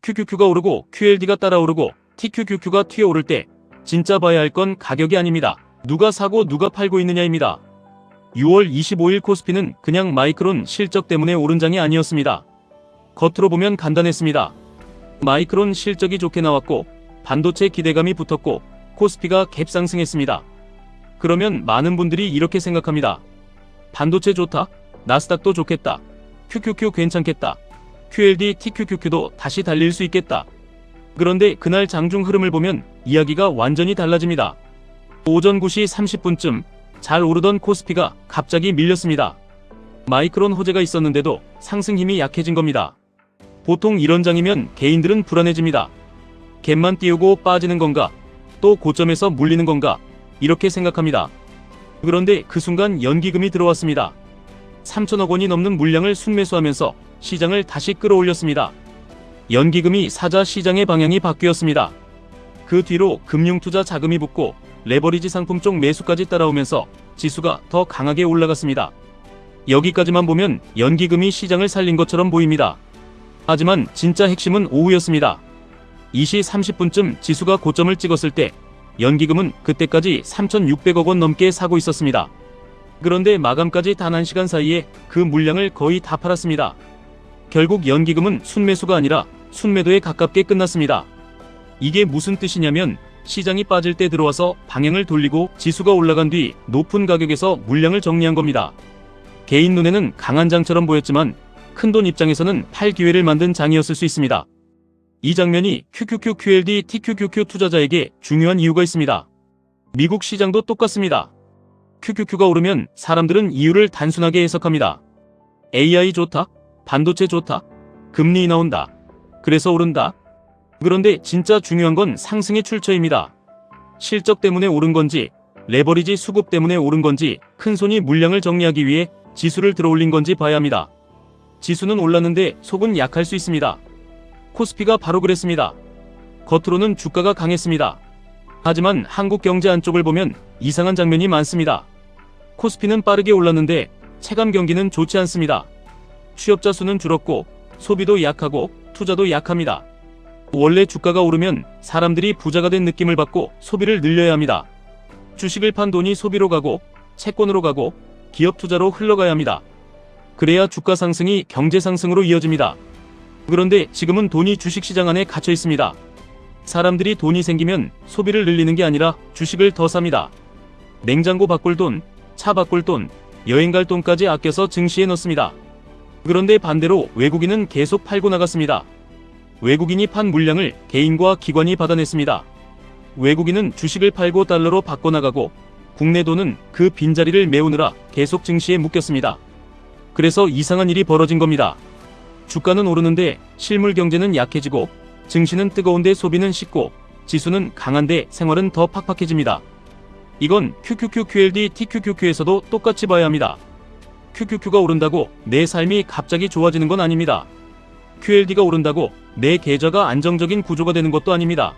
QQQ가 오르고 QLD가 따라오르고 TQQQ가 튀어오를 때 진짜 봐야 할 건 가격이 아닙니다. 누가 사고 누가 팔고 있느냐입니다. 6월 25일 코스피는 그냥 마이크론 실적 때문에 오른 장이 아니었습니다. 겉으로 보면 간단했습니다. 마이크론 실적이 좋게 나왔고 반도체 기대감이 붙었고 코스피가 갭상승했습니다. 그러면 많은 분들이 이렇게 생각합니다. 반도체 좋다. 나스닥도 좋겠다. QQQ 괜찮겠다. QLD, TQQQ도 다시 달릴 수 있겠다. 그런데 그날 장중 흐름을 보면 이야기가 완전히 달라집니다. 오전 9시 30분쯤 잘 오르던 코스피가 갑자기 밀렸습니다. 마이크론 호재가 있었는데도 상승 힘이 약해진 겁니다. 보통 이런 장이면 개인들은 불안해집니다. 갭만 띄우고 빠지는 건가? 또 고점에서 물리는 건가? 이렇게 생각합니다. 그런데 그 순간 연기금이 들어왔습니다. 3천억 원이 넘는 물량을 순매수하면서 시장을 다시 끌어올렸습니다. 연기금이 사자 시장의 방향이 바뀌었습니다. 그 뒤로 금융투자 자금이 붙고 레버리지 상품 쪽 매수까지 따라오면서 지수가 더 강하게 올라갔습니다. 여기까지만 보면 연기금이 시장을 살린 것처럼 보입니다. 하지만 진짜 핵심은 오후였습니다. 2시 30분쯤 지수가 고점을 찍었을 때 연기금은 그때까지 3,600억 원 넘게 사고 있었습니다. 그런데 마감까지 단 1시간 사이에 그 물량을 거의 다 팔았습니다. 결국 연기금은 순매수가 아니라 순매도에 가깝게 끝났습니다. 이게 무슨 뜻이냐면 시장이 빠질 때 들어와서 방향을 돌리고 지수가 올라간 뒤 높은 가격에서 물량을 정리한 겁니다. 개인 눈에는 강한 장처럼 보였지만 큰돈 입장에서는 팔 기회를 만든 장이었을 수 있습니다. 이 장면이 QQQ, QLD, TQQQ 투자자에게 중요한 이유가 있습니다. 미국 시장도 똑같습니다. QQQ가 오르면 사람들은 이유를 단순하게 해석합니다. AI 좋다, 반도체 좋다, 금리 나온다, 그래서 오른다. 그런데 진짜 중요한 건 상승의 출처입니다. 실적 때문에 오른 건지, 레버리지 수급 때문에 오른 건지, 큰손이 물량을 정리하기 위해 지수를 들어올린 건지 봐야 합니다. 지수는 올랐는데 속은 약할 수 있습니다. 코스피가 바로 그랬습니다. 겉으로는 주가가 강했습니다. 하지만 한국 경제 안쪽을 보면 이상한 장면이 많습니다. 코스피는 빠르게 올랐는데 체감 경기는 좋지 않습니다. 취업자 수는 줄었고 소비도 약하고 투자도 약합니다. 원래 주가가 오르면 사람들이 부자가 된 느낌을 받고 소비를 늘려야 합니다. 주식을 판 돈이 소비로 가고 채권으로 가고 기업 투자로 흘러가야 합니다. 그래야 주가 상승이 경제 상승으로 이어집니다. 그런데 지금은 돈이 주식시장 안에 갇혀 있습니다. 사람들이 돈이 생기면 소비를 늘리는 게 아니라 주식을 더 삽니다. 냉장고 바꿀 돈, 차 바꿀 돈, 여행 갈 돈까지 아껴서 증시에 넣습니다. 그런데 반대로 외국인은 계속 팔고 나갔습니다. 외국인이 판 물량을 개인과 기관이 받아냈습니다. 외국인은 주식을 팔고 달러로 바꿔나가고 국내 돈은 그 빈자리를 메우느라 계속 증시에 묶였습니다. 그래서 이상한 일이 벌어진 겁니다. 주가는 오르는데 실물 경제는 약해지고 증시는 뜨거운데 소비는 식고 지수는 강한데 생활은 더 팍팍해집니다. 이건 QQQ, QLD, TQQQ에서도 똑같이 봐야 합니다. QQQ가 오른다고 내 삶이 갑자기 좋아지는 건 아닙니다. QLD가 오른다고 내 계좌가 안정적인 구조가 되는 것도 아닙니다.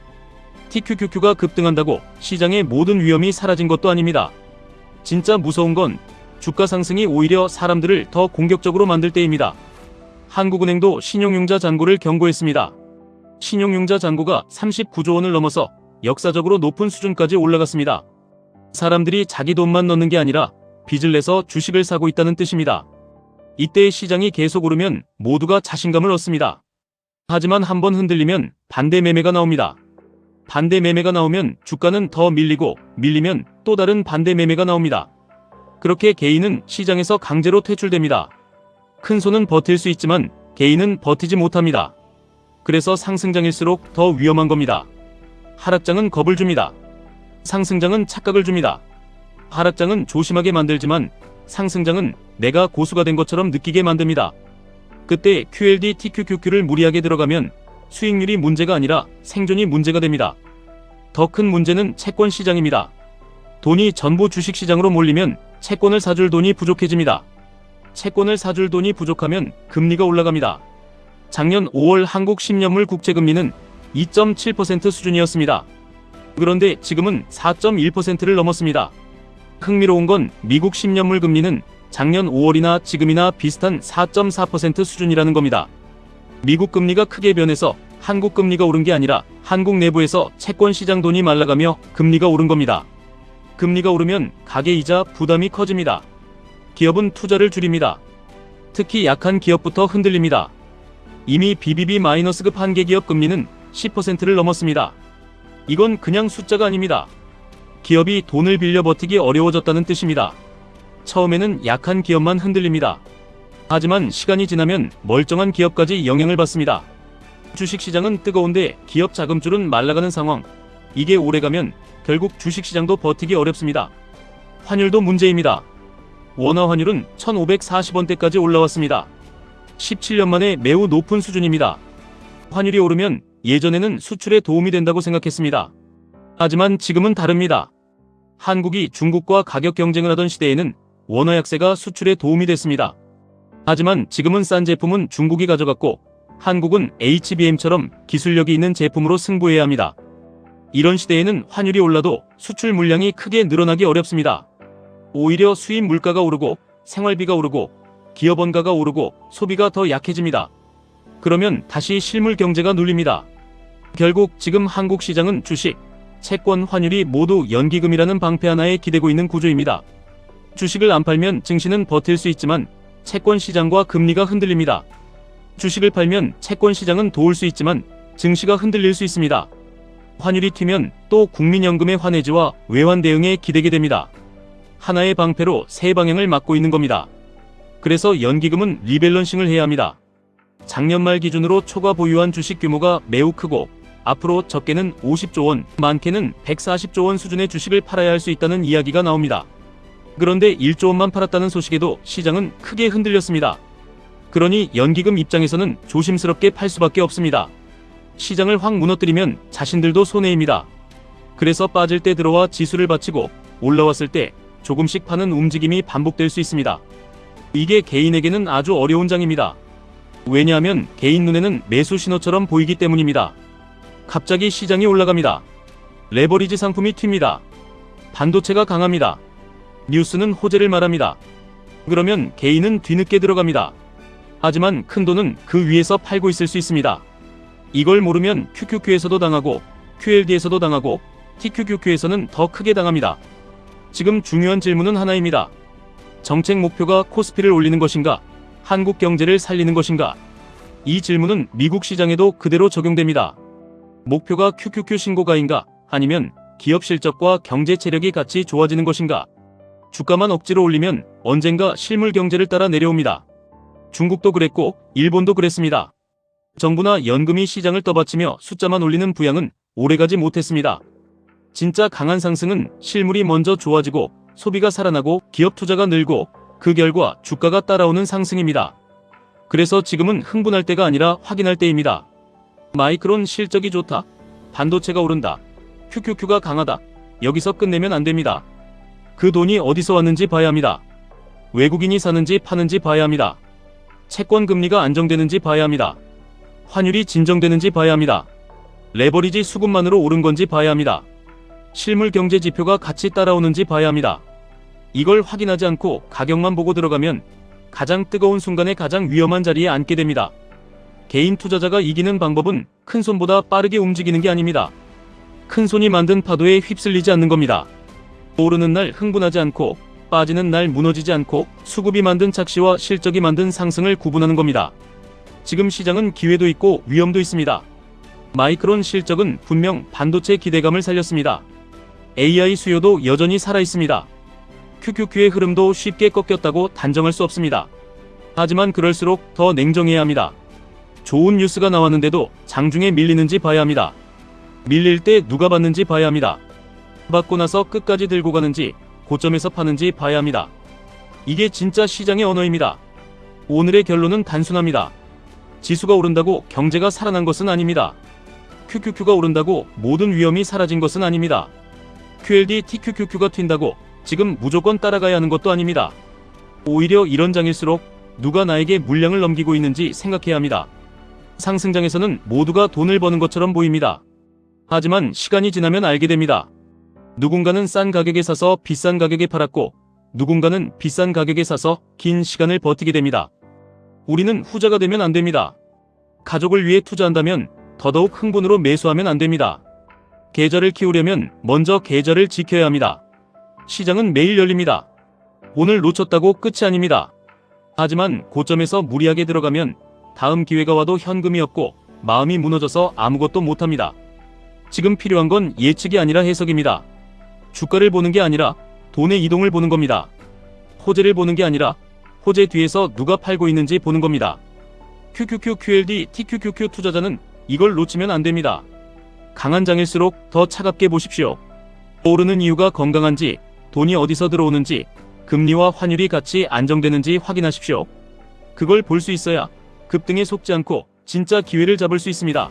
TQQQ가 급등한다고 시장의 모든 위험이 사라진 것도 아닙니다. 진짜 무서운 건 주가 상승이 오히려 사람들을 더 공격적으로 만들 때입니다. 한국은행도 신용융자 잔고를 경고했습니다. 신용융자 잔고가 39조 원을 넘어서 역사적으로 높은 수준까지 올라갔습니다. 사람들이 자기 돈만 넣는 게 아니라 빚을 내서 주식을 사고 있다는 뜻입니다. 이때 시장이 계속 오르면 모두가 자신감을 얻습니다. 하지만 한번 흔들리면 반대 매매가 나옵니다. 반대 매매가 나오면 주가는 더 밀리고 밀리면 또 다른 반대 매매가 나옵니다. 그렇게 개인은 시장에서 강제로 퇴출됩니다. 큰손은 버틸 수 있지만 개인은 버티지 못합니다. 그래서 상승장일수록 더 위험한 겁니다. 하락장은 겁을 줍니다. 상승장은 착각을 줍니다. 하락장은 조심하게 만들지만 상승장은 내가 고수가 된 것처럼 느끼게 만듭니다. 그때 QLD, TQQQ를 무리하게 들어가면 수익률이 문제가 아니라 생존이 문제가 됩니다. 더 큰 문제는 채권 시장입니다. 돈이 전부 주식시장으로 몰리면 채권을 사줄 돈이 부족해집니다. 채권을 사줄 돈이 부족하면 금리가 올라갑니다. 작년 5월 한국 10년물 국채금리는 2.7% 수준이었습니다. 그런데 지금은 4.1%를 넘었습니다. 흥미로운 건 미국 10년물 금리는 작년 5월이나 지금이나 비슷한 4.4% 수준이라는 겁니다. 미국 금리가 크게 변해서 한국 금리가 오른 게 아니라 한국 내부에서 채권 시장 돈이 말라가며 금리가 오른 겁니다. 금리가 오르면 가계이자 부담이 커집니다. 기업은 투자를 줄입니다. 특히 약한 기업부터 흔들립니다. 이미 BBB-급 한계 기업 금리는 10%를 넘었습니다. 이건 그냥 숫자가 아닙니다. 기업이 돈을 빌려 버티기 어려워졌다는 뜻입니다. 처음에는 약한 기업만 흔들립니다. 하지만 시간이 지나면 멀쩡한 기업까지 영향을 받습니다. 주식시장은 뜨거운데 기업 자금줄은 말라가는 상황. 이게 오래가면 결국 주식시장도 버티기 어렵습니다. 환율도 문제입니다. 원화 환율은 1540원대까지 올라왔습니다. 17년 만에 매우 높은 수준입니다. 환율이 오르면 예전에는 수출에 도움이 된다고 생각했습니다. 하지만 지금은 다릅니다. 한국이 중국과 가격 경쟁을 하던 시대에는 원화 약세가 수출에 도움이 됐습니다. 하지만 지금은 싼 제품은 중국이 가져갔고 한국은 HBM처럼 기술력이 있는 제품으로 승부해야 합니다. 이런 시대에는 환율이 올라도 수출 물량이 크게 늘어나기 어렵습니다. 오히려 수입 물가가 오르고 생활비가 오르고 기업 원가가 오르고 소비가 더 약해집니다. 그러면 다시 실물 경제가 눌립니다. 결국 지금 한국 시장은 주식, 채권, 환율이 모두 연기금이라는 방패 하나에 기대고 있는 구조입니다. 주식을 안 팔면 증시는 버틸 수 있지만 채권 시장과 금리가 흔들립니다. 주식을 팔면 채권 시장은 도울 수 있지만 증시가 흔들릴 수 있습니다. 환율이 튀면 또 국민연금의 환해지와 외환 대응에 기대게 됩니다. 하나의 방패로 세 방향을 막고 있는 겁니다. 그래서 연기금은 리밸런싱을 해야 합니다. 작년 말 기준으로 초과 보유한 주식 규모가 매우 크고 앞으로 적게는 50조 원, 많게는 140조 원 수준의 주식을 팔아야 할 수 있다는 이야기가 나옵니다. 그런데 1조 원만 팔았다는 소식에도 시장은 크게 흔들렸습니다. 그러니 연기금 입장에서는 조심스럽게 팔 수밖에 없습니다. 시장을 확 무너뜨리면 자신들도 손해입니다. 그래서 빠질 때 들어와 지수를 받치고 올라왔을 때 조금씩 파는 움직임이 반복될 수 있습니다. 이게 개인에게는 아주 어려운 장입니다. 왜냐하면 개인 눈에는 매수 신호처럼 보이기 때문입니다. 갑자기 시장이 올라갑니다. 레버리지 상품이 튑니다. 반도체가 강합니다. 뉴스는 호재를 말합니다. 그러면 개인은 뒤늦게 들어갑니다. 하지만 큰돈은 그 위에서 팔고 있을 수 있습니다. 이걸 모르면 QQQ에서도 당하고 QLD에서도 당하고 TQQQ에서는 더 크게 당합니다. 지금 중요한 질문은 하나입니다. 정책 목표가 코스피를 올리는 것인가? 한국 경제를 살리는 것인가? 이 질문은 미국 시장에도 그대로 적용됩니다. 목표가 QQQ 신고가인가? 아니면 기업 실적과 경제 체력이 같이 좋아지는 것인가? 주가만 억지로 올리면 언젠가 실물 경제를 따라 내려옵니다. 중국도 그랬고 일본도 그랬습니다. 정부나 연금이 시장을 떠받치며 숫자만 올리는 부양은 오래가지 못했습니다. 진짜 강한 상승은 실물이 먼저 좋아지고 소비가 살아나고 기업 투자가 늘고 그 결과 주가가 따라오는 상승입니다. 그래서 지금은 흥분할 때가 아니라 확인할 때입니다. 마이크론 실적이 좋다. 반도체가 오른다. QQQ가 강하다. 여기서 끝내면 안 됩니다. 그 돈이 어디서 왔는지 봐야 합니다. 외국인이 사는지 파는지 봐야 합니다. 채권 금리가 안정되는지 봐야 합니다. 환율이 진정되는지 봐야 합니다. 레버리지 수급만으로 오른 건지 봐야 합니다. 실물 경제 지표가 같이 따라오는지 봐야 합니다. 이걸 확인하지 않고 가격만 보고 들어가면 가장 뜨거운 순간에 가장 위험한 자리에 앉게 됩니다. 개인 투자자가 이기는 방법은 큰 손보다 빠르게 움직이는 게 아닙니다. 큰 손이 만든 파도에 휩쓸리지 않는 겁니다. 오르는 날 흥분하지 않고 빠지는 날 무너지지 않고 수급이 만든 착시와 실적이 만든 상승을 구분하는 겁니다. 지금 시장은 기회도 있고 위험도 있습니다. 마이크론 실적은 분명 반도체 기대감을 살렸습니다. AI 수요도 여전히 살아있습니다. QQQ의 흐름도 쉽게 꺾였다고 단정할 수 없습니다. 하지만 그럴수록 더 냉정해야 합니다. 좋은 뉴스가 나왔는데도 장중에 밀리는지 봐야 합니다. 밀릴 때 누가 받는지 봐야 합니다. 받고 나서 끝까지 들고 가는지 고점에서 파는지 봐야 합니다. 이게 진짜 시장의 언어입니다. 오늘의 결론은 단순합니다. 지수가 오른다고 경제가 살아난 것은 아닙니다. QQQ가 오른다고 모든 위험이 사라진 것은 아닙니다. QLD, TQQQ가 튄다고 지금 무조건 따라가야 하는 것도 아닙니다. 오히려 이런 장일수록 누가 나에게 물량을 넘기고 있는지 생각해야 합니다. 상승장에서는 모두가 돈을 버는 것처럼 보입니다. 하지만 시간이 지나면 알게 됩니다. 누군가는 싼 가격에 사서 비싼 가격에 팔았고 누군가는 비싼 가격에 사서 긴 시간을 버티게 됩니다. 우리는 후자가 되면 안 됩니다. 가족을 위해 투자한다면 더더욱 흥분으로 매수하면 안 됩니다. 계좌를 키우려면 먼저 계좌를 지켜야 합니다. 시장은 매일 열립니다. 오늘 놓쳤다고 끝이 아닙니다. 하지만 고점에서 무리하게 들어가면 다음 기회가 와도 현금이 없고 마음이 무너져서 아무것도 못합니다. 지금 필요한 건 예측이 아니라 해석입니다. 주가를 보는 게 아니라 돈의 이동을 보는 겁니다. 호재를 보는 게 아니라 호재 뒤에서 누가 팔고 있는지 보는 겁니다. QQQ, QLD, TQQQ 투자자는 이걸 놓치면 안 됩니다. 강한 장일수록 더 차갑게 보십시오. 오르는 이유가 건강한지, 돈이 어디서 들어오는지, 금리와 환율이 같이 안정되는지 확인하십시오. 그걸 볼 수 있어야 급등에 속지 않고 진짜 기회를 잡을 수 있습니다.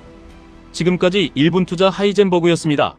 지금까지 1분 투자 하이젠버그였습니다.